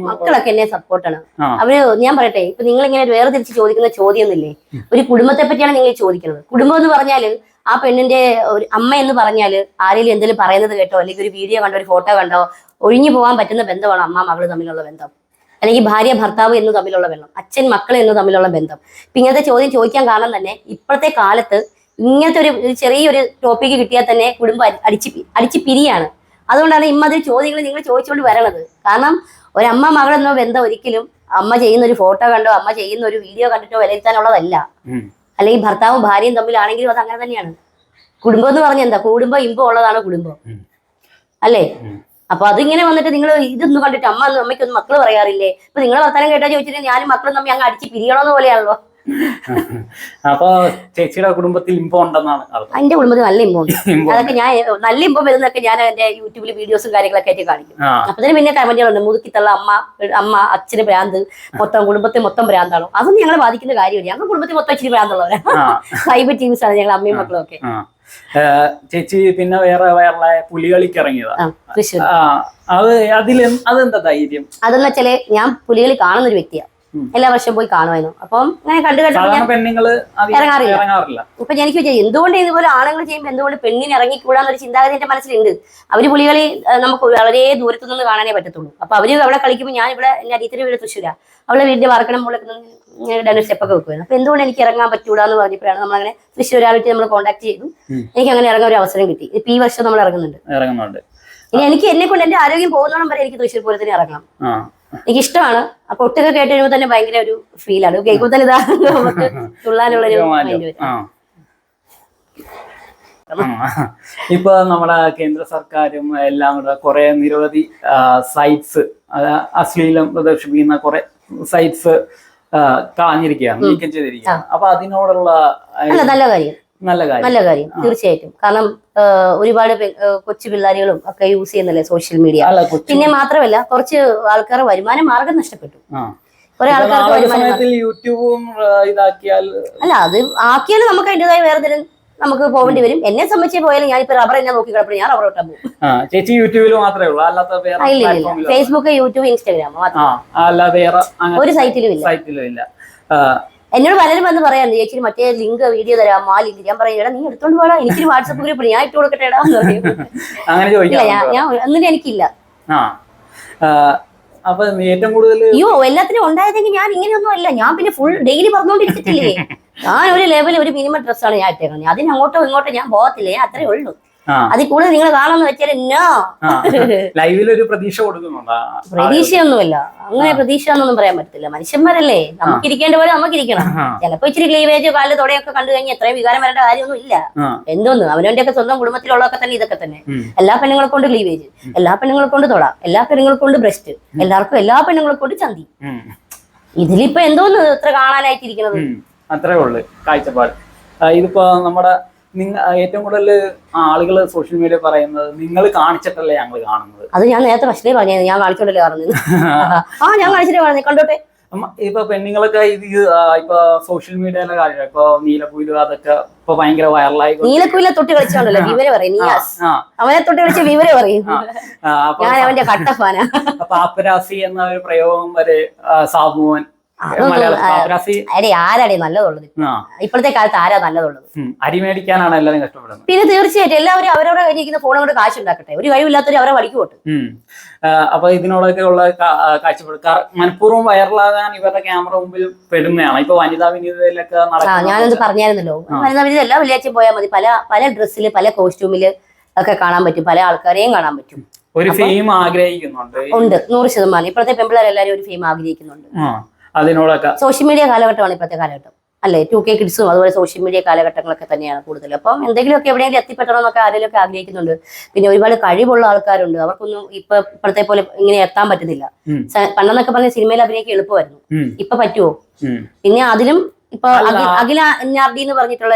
Speaker 1: മക്കളൊക്കെ എന്നെ സപ്പോർട്ടാണ്. അവര് ഞാൻ പറയട്ടെ, ഇപ്പൊ നിങ്ങൾ ഇങ്ങനെ വേറെ തിരിച്ച് ചോദിക്കുന്ന ചോദ്യമൊന്നുമില്ലേ, ഒരു കുടുംബത്തെ പറ്റിയാണ് നിങ്ങൾ ചോദിക്കുന്നത്. കുടുംബം എന്ന് പറഞ്ഞാല് ആ പെണ്ണിന്റെ ഒരു അമ്മ എന്ന് പറഞ്ഞാല് ആരെങ്കിലും എന്തെങ്കിലും പറയുന്നത് കേട്ടോ അല്ലെങ്കിൽ ഒരു വീഡിയോ കണ്ടോ ഒരു ഫോട്ടോ കണ്ടോ ഒഴിഞ്ഞു പോകാൻ പറ്റുന്ന ബന്ധമാണ് അമ്മ മകള് തമ്മിലുള്ള ബന്ധം, അല്ലെങ്കിൽ ഭാര്യ ഭർത്താവ് എന്ന് തമ്മിലുള്ള ബന്ധം, അച്ഛൻ മക്കൾ എന്ന് തമ്മിലുള്ള ബന്ധം. ഇപ്പൊ ഇങ്ങനത്തെ ചോദ്യം ചോദിക്കാൻ കാരണം തന്നെ ഇപ്പോഴത്തെ കാലത്ത് ഇങ്ങനത്തെ ഒരു ചെറിയൊരു ടോപ്പിക്ക് കിട്ടിയാൽ തന്നെ കുടുംബം അടിച്ച് പിരിയാണ്. അതുകൊണ്ടാണ് ഇമ്മതിൽ ചോദ്യങ്ങൾ നിങ്ങൾ ചോദിച്ചുകൊണ്ട് വരണത്. കാരണം ഒരമ്മ മകളെന്നോ ബന്ധം ഒരിക്കലും അമ്മ ചെയ്യുന്ന ഒരു ഫോട്ടോ കണ്ടോ അമ്മ ചെയ്യുന്ന ഒരു വീഡിയോ കണ്ടിട്ടോ വിലയിരുത്താനുള്ളതല്ല. അല്ലെങ്കിൽ ഭർത്താവും ഭാര്യയും തമ്മിലാണെങ്കിലും അത് അങ്ങനെ തന്നെയാണ്. കുടുംബം എന്ന് പറഞ്ഞാൽ എന്താ, കുടുംബം ഇമ്പം ഉള്ളതാണ് കുടുംബം അല്ലേ. അപ്പൊ അതിങ്ങനെ വന്നിട്ട് നിങ്ങൾ ഇതൊന്നും കണ്ടിട്ട് അമ്മയ്ക്കൊന്നും മക്കള് പറയാറില്ലേ, ഇപ്പൊ നിങ്ങളെ വർത്താനം കേട്ടാ ചോദിച്ചിട്ട് ഞാനും മക്കളും തമ്മിൽ അങ്ങ് അടിച്ച് പിരിയണമെന്ന് പോലെയാണല്ലോ.
Speaker 2: അപ്പൊ ചേച്ചിയുടെ കുടുംബത്തിൽ ഇമ്പം ഉണ്ടെന്നാണ്?
Speaker 1: എന്റെ കുടുംബത്തിൽ നല്ല ഇമ്പം ഉണ്ട്. അതൊക്കെ ഞാൻ നല്ല ഇമ്പം വരുന്നതൊക്കെ ഞാൻ എന്റെ യൂട്യൂബിൽ വീഡിയോസും കാര്യങ്ങളൊക്കെ ആയിട്ട് കാണിക്കും. അപ്പൊ തന്നെ പിന്നെ കമന്റുകളുണ്ട്, മുതുക്കിത്തുള്ള അമ്മ അച്ഛന് ഭ്രാന്ത്, മൊത്തം കുടുംബത്തെ മൊത്തം ഭ്രാന്താണോ? അതൊന്നും ഞങ്ങളെ ബാധിക്കുന്ന കാര്യമില്ല. ഞങ്ങൾ കുടുംബത്തിൽ മൊത്തം ഇച്ചിരി ഭ്രാന്തുള്ളവരാ. പ്രൈവറ്റ് ടീംസ് ആണ് ഞങ്ങൾ, അമ്മയും മക്കളും ഒക്കെ.
Speaker 2: ചേച്ചി പിന്നെ വേറെ പുലികളിക്ക് ഇറങ്ങിയതാ അതെന്താ ധൈര്യം? അതെന്ന്
Speaker 1: വെച്ചാല് ഞാൻ പുലികളി കാണുന്ന ഒരു വ്യക്തിയാണ്, എല്ലാ വർഷം പോയി കാണുമായിരുന്നു. അപ്പം ഇങ്ങനെ കണ്ടു ഇറങ്ങാറില്ല. ഇപ്പൊ എനിക്ക് എന്തുകൊണ്ട് ഇതുപോലെ ആണുങ്ങൾ ചെയ്യുമ്പോൾ എന്തുകൊണ്ട് പെണ്ണിന് ഇറങ്ങിക്കൂടാന്നൊരു ചിന്താഗതി എന്റെ മനസ്സിലുണ്ട്. അവര് പുലികളി നമുക്ക് വളരെ ദൂരത്തു നിന്ന് കാണാനേ പറ്റത്തുള്ളൂ. അപ്പൊ അവര് അവിടെ കളിക്കുമ്പോൾ ഞാൻ ഇവിടെ എന്റെ അരീത്തിന്റെ വീട് തൃശ്ശൂരാ, അവളെ വീടിന്റെ വാർക്കണം മുകളിൽ രണ്ട് സ്റ്റെപ്പൊക്കെ വെക്കുമായിരുന്നു. അപ്പൊ എന്തുകൊണ്ട് എനിക്ക് ഇറങ്ങാൻ പറ്റൂടാന്ന് പറഞ്ഞപ്പോഴാണ് നമ്മളങ്ങനെ തൃശ്ശൂരായിട്ട് നമ്മൾ കോൺടാക്ട് ചെയ്തു. എനിക്ക് അങ്ങനെ ഇറങ്ങാൻ ഒരു അവസരം കിട്ടി. ഇപ്പൊ ഈ വർഷം നമ്മൾ ഇറങ്ങുന്നുണ്ട്. ഇനി എനിക്ക് എന്നെ കൊണ്ട് എന്റെ ആരോഗ്യം പോകുന്നോളം വരെ എനിക്ക് തൃശ്ശൂർ പൂരത്തിന് ഇറങ്ങാം. എനിക്ക് ഇഷ്ടമാണ്. ആ കൊട്ടൊക്കെ കേട്ട് കഴിയുമ്പോൾ തന്നെ ഭയങ്കര ഒരു ഫീലാണ്. കേൾക്കുമ്പോൾ തന്നെ ഇതാ നമുക്ക് തുള്ളാനുള്ളൊരു മൈൻഡ് വരും.
Speaker 2: ഇപ്പൊ നമ്മുടെ കേന്ദ്ര സർക്കാരും എല്ലാം കൂടെ കുറെ നിരവധി സൈറ്റ്സ്, അശ്ലീലം പ്രദർശിപ്പിക്കുന്ന കുറെ സൈറ്റ്സ് കളഞ്ഞിരിക്കുകയാണ്, നീക്കം ചെയ്തിരിക്കുകയാണ്. അപ്പൊ അതിനോടുള്ള
Speaker 1: നല്ല കാര്യം തീർച്ചയായിട്ടും. കാരണം ഒരുപാട് കൊച്ചു പിള്ളേരുകളും ഒക്കെ യൂസ് ചെയ്യുന്നല്ലേ സോഷ്യൽ മീഡിയ. പിന്നെ മാത്രമല്ല കുറച്ച് ആൾക്കാർ വരുമാന മാർഗം നഷ്ടപ്പെട്ടു. കുറെ ആൾക്കാർക്ക്
Speaker 2: യൂട്യൂബും ഇതാക്കിയാൽ
Speaker 1: അല്ല, അത് ആക്കിയാൽ നമുക്ക് അതിൻ്റെതായ വേറെ നമുക്ക് പോകേണ്ടി വരും. എന്നെ സംബന്ധിച്ച് പോയാലും ഞാനിപ്പോ റബ്ബർ എന്നെ നോക്കി കിടപ്പോ ഞാൻ റബ്ബർ ഇട്ടാൻ പോകും.
Speaker 2: ചേച്ചി യൂട്യൂബിൽ മാത്രമേ ഉള്ളൂ, അല്ലാത്ത
Speaker 1: ഫേസ്ബുക്ക്, യൂട്യൂബ്, ഇൻസ്റ്റാഗ്രാം ഒരു സൈറ്റിലും ഇല്ല. എന്നോട് പലരും വന്ന് പറയാറുണ്ട്, ചേച്ചി മറ്റേ ലിങ്ക് വീഡിയോ തരാം, ആ ലിങ്ക്. ഞാൻ പറയാം, നീ എടുത്തോണ്ട് പോടാ, എനിക്കൊരു വാട്സപ്പ് ഗ്രൂപ്പ് ഞാൻ ഇട്ട് കൊടുക്കട്ടെ എന്ന് പറയും. ഞാൻ എന്നിട്ട് എനിക്കില്ല. അയ്യോ എല്ലാത്തിനും ഉണ്ടായതെങ്കിൽ ഞാൻ ഇങ്ങനെയൊന്നും അല്ല. ഞാൻ പിന്നെ ഫുൾ ഡെയിലി പറഞ്ഞുകൊണ്ടിരിക്കത്തില്ലേ. ഞാൻ ഒരു ലെവലിൽ ഒരു മിനിമം ഡ്രസ്സാണ് ഞാൻ ഇട്ടേക്കുന്നത്. അതിന് അങ്ങോട്ടോ ഇങ്ങോട്ടോ ഞാൻ പോകത്തില്ലേ, അത്രേ ഉള്ളൂ. അതിൽ കൂടുതൽ നിങ്ങൾ കാണാന്ന് വെച്ചാൽ
Speaker 2: ലൈവിലൊരു പ്രതീക്ഷ കൊടുക്കുന്നുണ്ടോ?
Speaker 1: പ്രതീക്ഷയൊന്നുമില്ല, അങ്ങനെ പ്രതീക്ഷ എന്നൊന്നും പറയാൻ പറ്റത്തില്ല. മനുഷ്യന്മാരല്ലേ, നമുക്ക് ഇരിക്കേണ്ട പോലെ നമുക്ക് ഇരിക്കണം. ചിലപ്പോ ഇച്ചിരി ക്ലീവേജ് കാലിൽ തൊടയൊക്കെ കണ്ടു കഴിഞ്ഞാൽ എത്രയും വികാരം വരേണ്ട കാര്യമൊന്നും ഇല്ല. എന്തോന്ന് അവനവന്റെ ഒക്കെ സ്വന്തം കുടുംബത്തിലുള്ളതൊക്കെ തന്നെ ഇതൊക്കെ തന്നെ. എല്ലാ പെണ്ണുങ്ങളെ കൊണ്ട് ക്ലീവേജ്, എല്ലാ പെണ്ണുങ്ങളെ കൊണ്ട് തൊട, എല്ലാ പെണ്ണുങ്ങളെ കൊണ്ട് ബ്രസ്റ്റ്, എല്ലാവർക്കും എല്ലാ പെണ്ണുങ്ങളെ കൊണ്ട് ചന്തി. ഇതിലിപ്പോ എന്തോന്ന് ഇത്ര കാണാനായിട്ടിരിക്കുന്നത്?
Speaker 2: അത്രേ ഉള്ളു കാഴ്ചപ്പാട്. ഇതിപ്പോ നമ്മുടെ ഏറ്റവും കൂടുതൽ ആളുകൾ സോഷ്യൽ മീഡിയ പറയുന്നത് നിങ്ങൾ കാണിച്ചിട്ടല്ലേ ഞങ്ങൾ കാണുന്നത്.
Speaker 1: അത് ഞാൻ നേരത്തെ പക്ഷേ പറഞ്ഞത്, ഞാൻ കാണിച്ചോണ്ടല്ലേ കാണുന്നത്. ഞാൻ കാണിച്ചിട്ടേ പറഞ്ഞത്, കണ്ടോട്ടെ.
Speaker 2: ഇപ്പൊ പെണ്ണുങ്ങളൊക്കെ ഇപ്പൊ സോഷ്യൽ മീഡിയയിലെ കാര്യം ഇപ്പൊ നീലക്കുയില് അതൊക്കെ ഇപ്പൊ ഭയങ്കര വൈറലായി. നീലക്കുയിലെ തൊട്ട് കളിച്ചോണ്ടല്ലോ വിവരം പറയും. അവനെ തൊട്ട് കളിച്ച വിവരം പറയും. ഞാൻ അവന്റെ കട്ടഫാനാ. പാപ്പരാസി എന്ന ഒരു പ്രയോഗം വരെ സാബുവൻ ആരാടേ നല്ലതുള്ളത്? ഇപ്പോഴത്തെ കാലത്ത് ആരാ നല്ലതുള്ളത്? അരി മേടിക്കാനാണ് എല്ലാവരും കഷ്ടപ്പെടുന്നത്. പിന്നെ തീർച്ചയായിട്ടും എല്ലാവരും അവരവരുടെ കയ്യിരിക്കുന്ന ഫോൺ കൊണ്ട് കാശ് ഉണ്ടാക്കട്ടെ. ഒരു കഴിവില്ലാത്തവർ അവരെ വഴിക്ക് പോട്ടെ. അപ്പൊ ഇതിനോടൊക്കെ ഉള്ള കാഴ്ചപ്പാട് മനഃപൂർവ്വം വൈറലാകാൻ ഇവരുടെ ക്യാമറ മുമ്പിൽ പെടുന്നതാണ്. ഇപ്പൊ വനിതാ വിനീതയിലൊക്കെ
Speaker 1: ഞാനത് പറഞ്ഞായിരുന്നല്ലോ. വനിതാ വിനീത എല്ലാ വെള്ളിയാഴ്ചയും പോയാൽ മതി. പല ഡ്രസ്സില് പല കോസ്റ്റ്യൂമില് ഒക്കെ കാണാൻ പറ്റും. പല ആൾക്കാരെയും കാണാൻ പറ്റും.
Speaker 2: ഒരു ഫെയിം ആഗ്രഹിക്കുന്നുണ്ട്.
Speaker 1: ഉണ്ട്, 100%. ഇപ്പോഴത്തെ പെൺപിള്ളേരെല്ലാരും ഒരു ഫെയിം ആഗ്രഹിക്കുന്നുണ്ട്.
Speaker 2: അതിനോടൊക്കെ
Speaker 1: സോഷ്യൽ മീഡിയ കാലഘട്ടമാണ് ഇപ്പോഴത്തെ കാലഘട്ടം അല്ലേ? 2K കിഡ്സും അതുപോലെ സോഷ്യൽ മീഡിയ കാലഘട്ടങ്ങളൊക്കെ തന്നെയാണ് കൂടുതൽ. അപ്പം എന്തെങ്കിലുമൊക്കെ എവിടെയെങ്കിലും എത്തിപ്പെട്ടണമെന്നൊക്കെ ആരെങ്കിലുമൊക്കെ ആഗ്രഹിക്കുന്നുണ്ട്. പിന്നെ ഒരുപാട് കഴിവുള്ള ആൾക്കാരുണ്ട്. അവർക്കൊന്നും ഇപ്പോഴത്തെ പോലെ ഇങ്ങനെ എത്താൻ പറ്റുന്നില്ല. പണ്ടെന്നൊക്കെ പറഞ്ഞ സിനിമയിൽ അഭിനയിക്കാൻ എളുപ്പമായിരുന്നു. ഇപ്പൊ പറ്റുമോ? പിന്നെ അതിലും ഇപ്പൊ അഖില NRD എന്ന് പറഞ്ഞിട്ടുള്ള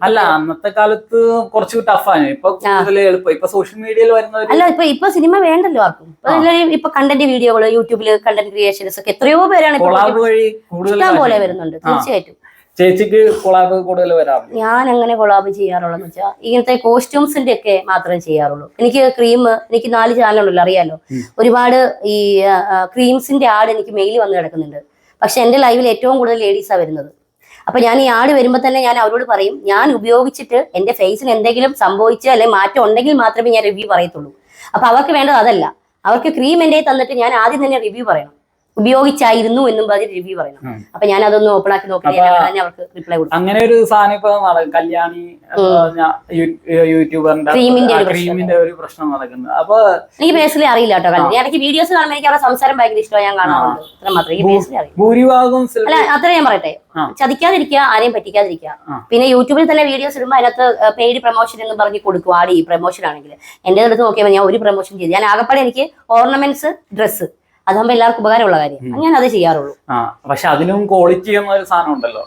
Speaker 2: അല്ല, അന്നത്തെ കാലത്ത് കുറച്ച് ടഫാണ്. ഇപ്പൊ എളുപ്പം. ഇപ്പൊ സോഷ്യൽ മീഡിയയിൽ വരുന്ന
Speaker 1: അല്ല, ഇപ്പൊ സിനിമ വേണ്ടല്ലോ ആർക്കും. ഇപ്പൊ കണ്ടന്റ് വീഡിയോകള് യൂട്യൂബില് കണ്ടന്റ് ക്രിയേഷൻസ് ഒക്കെ എത്രയോ പേരാണ് ഇഷ്ടം പോലെ വരുന്നുണ്ട്. തീർച്ചയായിട്ടും
Speaker 2: ചേച്ചിക്ക് കൊളാബ് കൂടുതൽ വരാറുണ്ട്.
Speaker 1: ഞാൻ അങ്ങനെ കൊളാബ് ചെയ്യാറുള്ളതെന്ന് വെച്ചാൽ ഇങ്ങനത്തെ കോസ്റ്റ്യൂംസിന്റെ ഒക്കെ മാത്രമേ ചെയ്യാറുള്ളൂ. എനിക്ക് എനിക്ക് 4 ചാനലുണ്ടല്ലോ, അറിയാലോ. ഒരുപാട് ഈ ക്രീംസിന്റെ ആഡ് എനിക്ക് മെയിൽ വന്ന് കിടക്കുന്നുണ്ട്. പക്ഷെ എന്റെ ലൈവിൽ ഏറ്റവും കൂടുതൽ ലേഡീസാണ് വരുന്നത്. അപ്പൊ ഞാൻ ഈ ആഡ് വരുമ്പോൾ തന്നെ ഞാൻ അവരോട് പറയും, ഞാൻ ഉപയോഗിച്ചിട്ട് എന്റെ ഫേസിന് എന്തെങ്കിലും സംഭവിച്ച അല്ലെങ്കിൽ മാറ്റം ഉണ്ടെങ്കിൽ മാത്രമേ ഞാൻ റിവ്യൂ പറയത്തുള്ളൂ. അപ്പൊ അവർക്ക് വേണ്ടത് അതല്ല. അവർക്ക് ക്രീം എന്റെ തന്നിട്ട് ഞാൻ ആദ്യം തന്നെ റിവ്യൂ പറയണം. ഉപയോഗിച്ചായിരുന്നു എന്നും പറഞ്ഞ് റിവ്യൂ പറയണം. അപ്പൊ ഞാൻ അതൊന്ന് ഓപ്പൺ ആക്കി നോക്കി അവർക്ക് റിപ്ലൈ കൊടുക്കും.
Speaker 2: അങ്ങനെ ഒരു സാധനം ഇപ്പൊ കല്യാണി യൂട്യൂബറിന്റെ ക്രീമിന്റെ ഒരു പ്രശ്നം നടക്കുന്നത്. അപ്പൊ
Speaker 1: എനിക്ക് പേഴ്സണലി അറിയില്ല കേട്ടോ. കല്യാണി ഇടയ്ക്ക് വീഡിയോസ് കാണുമ്പോൾ എനിക്ക് അവരുടെ സംസാരം ഭയങ്കര ഇഷ്ടമാണ്. ഞാൻ കാണാറുണ്ട്. അത്ര മാത്രമേ എനിക്ക് പേഴ്സണലി അറിയാം.
Speaker 2: ഭൂരിഭാഗം
Speaker 1: അല്ല, അത്ര ഞാൻ പറയട്ടെ. ചതിക്കാതിരിക്കുക, ആരെയും പറ്റിക്കാതിരിക്കുക. പിന്നെ യൂട്യൂബിൽ തന്നെ വീഡിയോസ് ഇടുമ്പോൾ അതിനകത്ത് പെയ്ഡ് പ്രൊമോഷൻ എന്ന് പറഞ്ഞ് കൊടുക്കും. ആഡ് ഈ പ്രൊമോഷൻ ആണെങ്കിൽ എന്റെ അടുത്ത് നോക്കിയപ്പോൾ ഞാൻ ഒരു പ്രൊമോഷൻ ചെയ്തു. ഞാൻ ആകപ്പാടെ എനിക്ക് ഓർണമെന്റ്സ്, ഡ്രസ്സ്, അതാകുമ്പോ എല്ലാവർക്കും ഉപകാരമുള്ള കാര്യം. ഞാൻ അത് ചെയ്യാറുള്ളൂ.
Speaker 2: പക്ഷെ അതിനും ക്വാളിറ്റി എന്ന ഒരു സാധനം ഉണ്ടല്ലോ.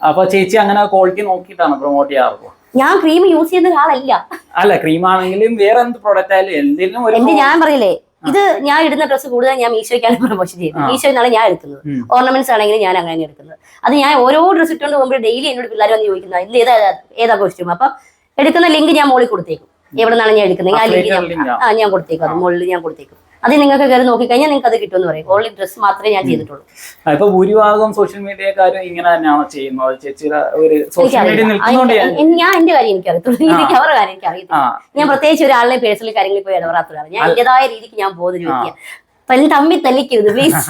Speaker 2: അപ്പൊ ചേച്ചി അങ്ങനെ ക്വാളിറ്റി നോക്കിയിട്ടാണ് പ്രൊമോട്ട് ചെയ്യാറുള്ളത്?
Speaker 1: ഞാൻ ക്രീം യൂസ് ചെയ്യുന്ന ആളല്ല.
Speaker 2: അല്ല, ക്രീം ആണെങ്കിലും വേറെ എന്ത് പ്രൊഡക്റ്റ് ആയാലും എന്തെങ്കിലും
Speaker 1: എന്റെ ഞാൻ പറയില്ലേ, ഇത് ഞാൻ ഇടുന്ന ഡ്രസ്സ് കൂടുതൽ ഞാൻ മീഷോയ്ക്കാണ് പ്രൊമോഷൻ ചെയ്യുന്നത്. മീഷോന്നാണ് ഞാൻ എടുക്കുന്നത്. ഓർണമെന്റ്സ് ആണെങ്കിലും ഞാൻ അങ്ങനെ എടുക്കുന്നത്. അത് ഞാൻ ഓരോ ഡ്രസ്സ് ഇട്ടുകൊണ്ട് പോകുമ്പോൾ ഡെയിലി എന്നോട് പിള്ളേർ വന്ന് ചോദിക്കുന്നത് ഇന്ന് ഏതാ കോസ്റ്റ്യൂം. അപ്പൊ എടുക്കുന്ന ലിങ്ക് ഞാൻ മുകളിൽ കൊടുത്തേക്കും. എവിടെ നിന്നാണ് ഞാൻ എടുക്കുന്നത് ആ ലിങ്ക് ഞാൻ കൊടുത്തേക്കും. അത് മുകളിൽ ഞാൻ കൊടുത്തേക്കും. അത് നിങ്ങൾക്ക് കയറി നോക്കിക്കഴിഞ്ഞാൽ നിങ്ങൾക്ക് അത് കിട്ടുമെന്ന് പറയും. ഓൺലി ഡ്രസ് മാത്രമേ ഞാൻ ചെയ്തിട്ടുള്ളൂ.
Speaker 2: ഇപ്പൊ ഭൂരിഭാഗം സോഷ്യൽ മീഡിയക്കാരും ഇങ്ങനെ തന്നെയാണോ ചെയ്യുന്നത്? ചേച്ചിയുടെ ഒരു സോഷ്യൽ മീഡിയ
Speaker 1: ഞാൻ എന്റെ കാര്യം എനിക്കറിയത്തുള്ളൂ. എനിക്ക് അവരുടെ കാര്യം എനിക്ക് അറിയത്തില്ല. ഞാൻ പ്രത്യേകിച്ച് ഒരാളിനെ പേഴ്സണൽ കാര്യങ്ങളിൽ പോയി ഇടപെടാത്തതാണ്. ഞാൻ എന്റേതായ രീതിക്ക് ഞാൻ പോകുന്ന വ്യക്തിയാണ്. തമ്മിൽ തല്ലിക്കരുത് പ്ലീസ്.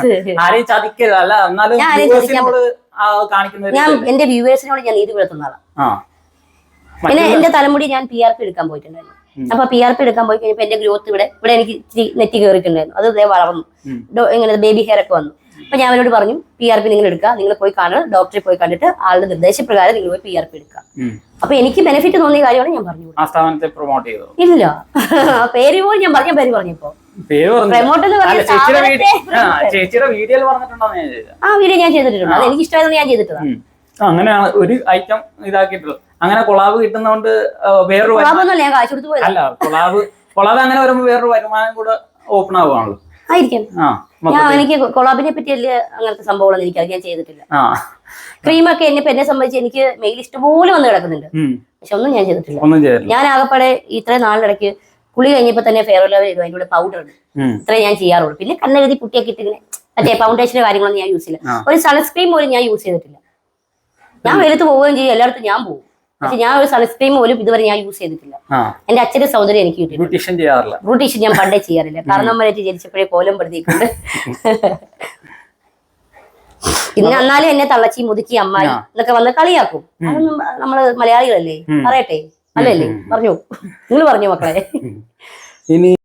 Speaker 2: ആരെയും ചതിക്കരുത്. അല്ല,
Speaker 1: ഞാൻ എന്റെ വ്യൂവേഴ്സിനോട് ഞാൻ നീതി പുലർത്തുന്ന ആളാണ്. പിന്നെ എന്റെ തലമുടി ഞാൻ PRP എടുക്കാൻ പോയിട്ടുണ്ടായിരുന്നു. അപ്പൊ PRP എടുക്കാൻ പോയി കഴിഞ്ഞപ്പോ എന്റെ ഗ്രോത്ത് ഇവിടെ എനിക്ക് ഇച്ചിരി നെറ്റി കയറിയിട്ടുണ്ടായിരുന്നു. അത് ഇതേ വളർന്നു. ഇങ്ങനെ ബേബി ഹെയർ ഒക്കെ വന്നു. അപ്പൊ ഞാൻ അവരോട് പറഞ്ഞു, PRP നിങ്ങൾ എടുക്കുക, നിങ്ങൾ പോയി കാണുക, ഡോക്ടറെ പോയി കണ്ടിട്ട് ആളുടെ നിർദ്ദേശപ്രകാരം നിങ്ങൾ പോയി PRP എടുക്കുക. അപ്പൊ എനിക്ക് ബെനിഫിറ്റ് തോന്നിയ കാര്യമാണ് ഞാൻ പറഞ്ഞു. ഇല്ല, പേര് പോലും ഞാൻ പറഞ്ഞ പേര് പറഞ്ഞപ്പോ ആ വീഡിയോ ഞാൻ ചെയ്തിട്ടുണ്ട്. അത് എനിക്ക് ഇഷ്ടമായതുകൊണ്ട് ഞാൻ ചെയ്തിട്ടുണ്ട്.
Speaker 2: അങ്ങനെയാണ് ഒരു ഐറ്റം ഇതാക്കിയിട്ടുള്ളത്. അങ്ങനെ കൊളാബ് കിട്ടുന്നതുകൊണ്ട് വേറൊരു അല്ല, കൊളാബ് അങ്ങനെ വരുമ്പോ വേറൊരു വരുമാനം കൂടെ ഓപ്പൺ ആവുകയാണല്ലോ.
Speaker 1: ആയിരിക്കും. എനിക്ക് കൊളാബിനെ പറ്റി വലിയ അങ്ങനത്തെ സംഭവങ്ങളൊന്നും എനിക്ക് ഞാൻ ചെയ്തിട്ടില്ല. ക്രീമൊക്കെ എന്നെ സംബന്ധിച്ച് എനിക്ക് മെയിൽ ഇഷ്ടംപോലെ വന്ന് കിടക്കുന്നുണ്ട്. പക്ഷെ ഒന്നും ഞാൻ ചെയ്തിട്ടില്ല. ഞാൻ ആകപ്പാടെ ഇത്രയും നാളിനിടയ്ക്ക് കുളി കഴിഞ്ഞപ്പോ തന്നെ ഫെയർ ലവ്ലി ചെയ്തു. അതിന്റെ കൂടെ പൗഡർ ഉണ്ട്. ഇത്രയും ഞാൻ ചെയ്യാറുള്ളൂ. പിന്നെ കണ്ണെഴുതി പുട്ടിയൊക്കെ ഇട്ട് ഇങ്ങനെ മറ്റേ ഫൗണ്ടേഷന്റെ കാര്യങ്ങളൊന്നും ഞാൻ യൂസ് ചെയ്യില്ല. ഒരു സൺസ്ക്രീൻ പോലും ഞാൻ യൂസ് ചെയ്തിട്ടില്ല. ഞാൻ വെളുത്ത് പോവുകയും ചെയ്യും, എല്ലായിടത്തും ഞാൻ പോകും. പക്ഷെ ഞാൻ ഒരു സൺസ്ക്രീൻ പോലും ഇതുവരെ ഞാൻ യൂസ് ചെയ്തിട്ടില്ല. എന്റെ അച്ഛന്റെ സൗന്ദര്യം എനിക്ക് കിട്ടി. ബ്യൂട്ടീഷ്യൻ ഞാൻ പണ്ടേ ചെയ്യാറില്ല. കാരണം നമ്മളായിട്ട് ജനിച്ചപ്പോഴേ കോലം പെടുത്തിയിട്ടുണ്ട്. പിന്നെ എന്നാലും എന്നെ തള്ളച്ചി മുതുക്കി അമ്മായി എന്നൊക്കെ വന്ന് കളിയാക്കും. അതൊന്നും നമ്മള് മലയാളികളല്ലേ, പറയട്ടെ. അല്ലല്ലേ? പറഞ്ഞു, നിങ്ങൾ പറഞ്ഞു മക്കളെ.